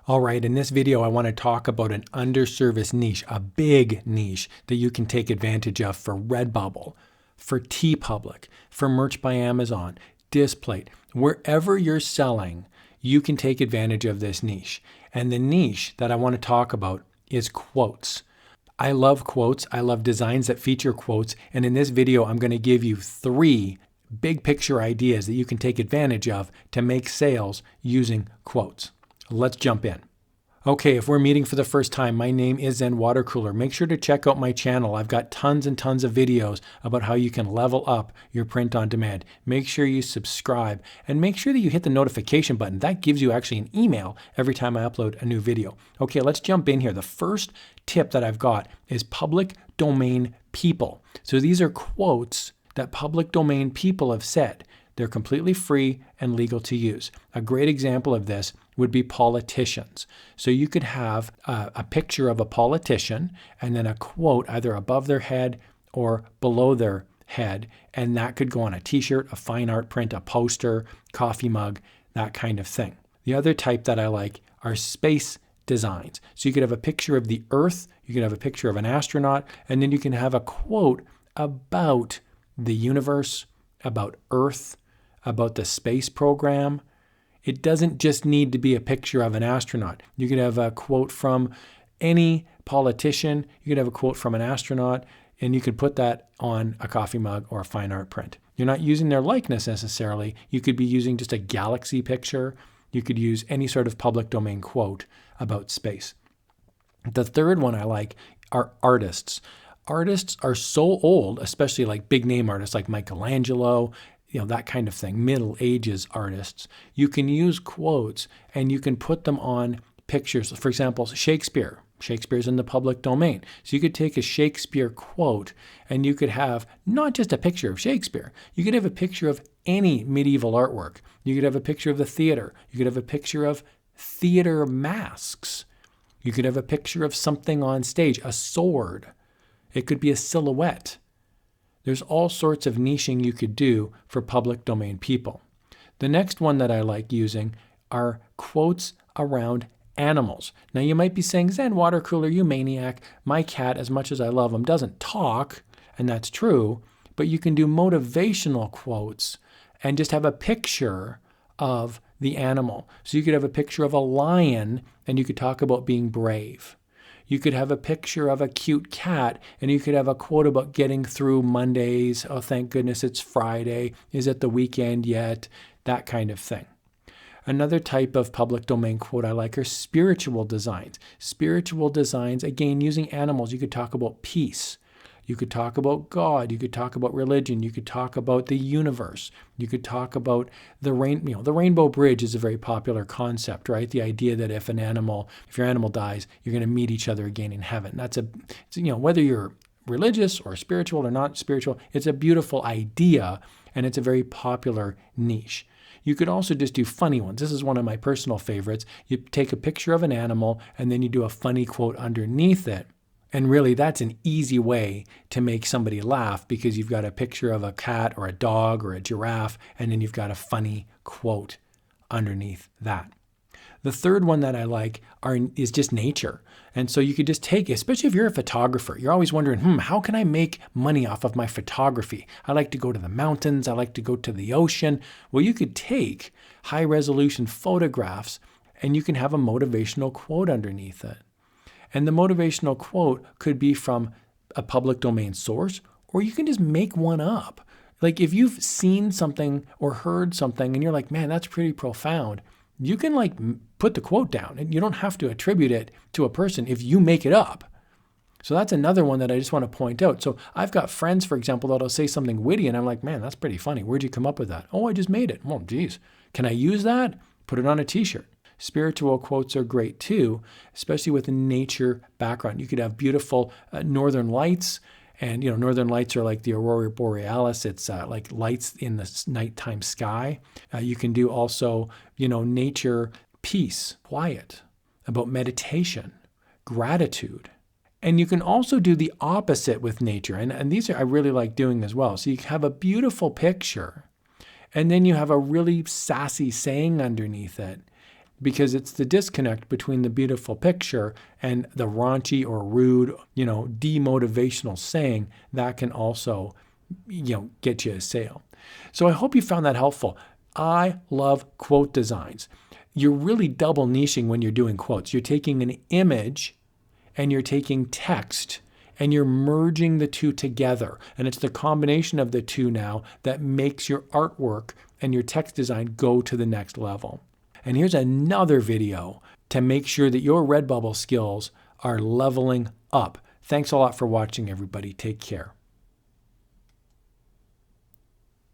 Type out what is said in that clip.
All right, in this video, I want to talk about an underserviced niche, a big niche that you can take advantage of for Redbubble, for TeePublic, for Merch by Amazon, Displate. Wherever you're selling, you can take advantage of this niche. And the niche that I want to talk about is quotes. I love quotes. I love designs that feature quotes. And in this video, I'm going to give you 3 big picture ideas that you can take advantage of to make sales using quotes. Let's jump in. Okay, if we're meeting for the first time, my name is Watercooler. Make sure to check out my channel. I've got tons and tons of videos about how you can level up your print on demand. Make sure you subscribe and make sure that you hit the notification button. That gives you actually an email every time I upload a new video. Okay, let's jump in here. The first tip that I've got is public domain people. So these are quotes that public domain people have said. They're completely free and legal to use. A great example of this would be politicians. So you could have a picture of a politician and then a quote either above their head or below their head, and that could go on a t-shirt, a fine art print, a poster, coffee mug, that kind of thing. The other type that I like are space designs. So you could have a picture of the Earth, you could have a picture of an astronaut, and then you can have a quote about the universe, about Earth, about the space program. It doesn't just need to be a picture of an astronaut. You could have a quote from any politician, you could have a quote from an astronaut, and you could put that on a coffee mug or a fine art print. You're not using their likeness necessarily. You could be using just a galaxy picture. You could use any sort of public domain quote about space. The third one I like are artists. Artists are so old, especially like big name artists like Michelangelo, that kind of thing, Middle Ages artists. You can use quotes and you can put them on pictures. For example, Shakespeare. Shakespeare's in the public domain. So you could take a Shakespeare quote and you could have not just a picture of Shakespeare. You could have a picture of any medieval artwork. You could have a picture of the theater. You could have a picture of theater masks. You could have a picture of something on stage, a sword. It could be a silhouette. There's all sorts of niching you could do for public domain people. The next one that I like using are quotes around animals. Now you might be saying, Zen Watercooler, you maniac. My cat, as much as I love him, doesn't talk, and that's true, but you can do motivational quotes and just have a picture of the animal. So you could have a picture of a lion and you could talk about being brave. You could have a picture of a cute cat and you could have a quote about getting through Mondays. Oh, thank goodness it's Friday. Is it the weekend yet? That kind of thing. Another type of public domain quote I like are spiritual designs. Spiritual designs, again, using animals. You could talk about peace. You could talk about God. You could talk about religion. You could talk about the universe. You could talk about the the Rainbow Bridge is a very popular concept, right? The idea that if your animal dies, you're going to meet each other again in heaven. Whether you're religious or spiritual or not spiritual, it's a beautiful idea and it's a very popular niche. You could also just do funny ones. This is one of my personal favorites. You take a picture of an animal and then you do a funny quote underneath it. And really, that's an easy way to make somebody laugh because you've got a picture of a cat or a dog or a giraffe, and then you've got a funny quote underneath that. The third one that I like is just nature. And so you could just take, especially if you're a photographer, you're always wondering, how can I make money off of my photography? I like to go to the mountains. I like to go to the ocean. Well, you could take high resolution photographs and you can have a motivational quote underneath it. And the motivational quote could be from a public domain source, or you can just make one up. Like if you've seen something or heard something and you're like, man, that's pretty profound, you can put the quote down and you don't have to attribute it to a person if you make it up. So that's another one that I just want to point out. So I've got friends, for example, that'll say something witty and I'm like, man, that's pretty funny. Where'd you come up with that? Oh, I just made it. Oh, geez. Can I use that? Put it on a t-shirt. Spiritual quotes are great too, especially with a nature background. You could have beautiful northern lights, and northern lights are like the aurora borealis. It's like lights in the nighttime sky. You can do also, nature, peace, quiet, about meditation, gratitude. And you can also do the opposite with nature. And these I really like doing as well. So you have a beautiful picture, and then you have a really sassy saying underneath it. because it's the disconnect between the beautiful picture and the raunchy or rude, demotivational saying that can also, get you a sale. So I hope you found that helpful. I love quote designs. You're really double niching when you're doing quotes. You're taking an image and you're taking text and you're merging the two together. And it's the combination of the two now that makes your artwork and your text design go to the next level. And here's another video to make sure that your Redbubble skills are leveling up. Thanks a lot for watching, everybody. Take care.